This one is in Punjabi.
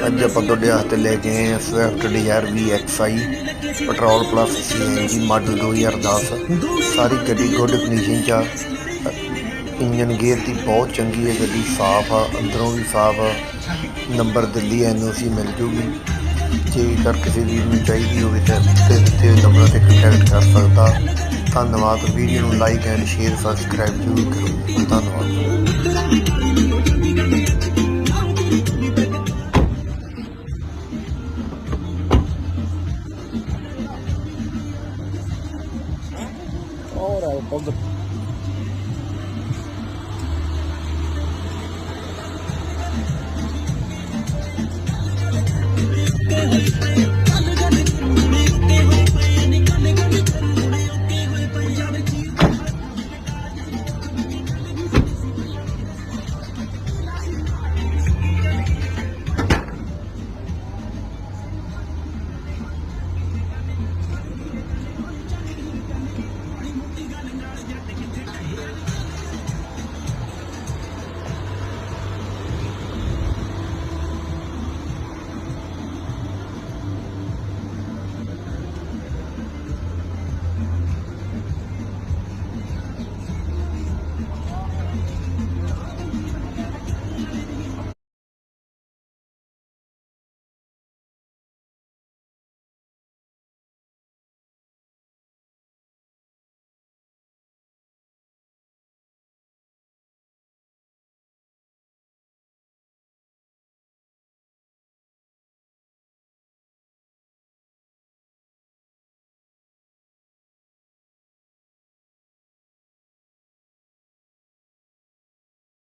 ਅੱਜ ਆਪਾਂ ਤੁਹਾਡੇ ਵਾਸਤੇ ਲੈ ਕੇ ਆਏ ਹਾਂ Swift Dzire VXI petrol plus CNG model 2010। ਸਾਰੀ ਗੱਡੀ ਗੁੱਡ ਕੰਡੀਸ਼ਨ 'ਚ ਆ। ਇੰਜਨ ਗੇਅਰ ਦੀ ਬਹੁਤ ਚੰਗੀ ਹੈ ਗੱਡੀ, ਸਾਫ਼ ਆ, ਅੰਦਰੋਂ ਵੀ ਸਾਫ਼ ਆ। ਨੰਬਰ ਦਿੱਲੀ NOC ਮਿਲ ਜੂਗੀ। ਜੇਕਰ ਕਿਸੇ ਵੀਰ ਨੂੰ ਚਾਹੀਦੀ ਹੋਵੇ ਤਾਂ ਉੱਤੇ ਦਿੱਤੇ ਹੋਏ ਨੰਬਰਾਂ 'ਤੇ ਕੰਟੈਕਟ ਕਰ ਸਕਦਾ। ਧੰਨਵਾਦ। ਵੀਡੀਓ ਨੂੰ ਲਾਈਕ ਐਂਡ ਸ਼ੇਅਰ ਸਬਸਕ੍ਰਾਈਬ ਜ਼ਰੂਰ ਕਰੋ। ਧੰਨਵਾਦ। All right,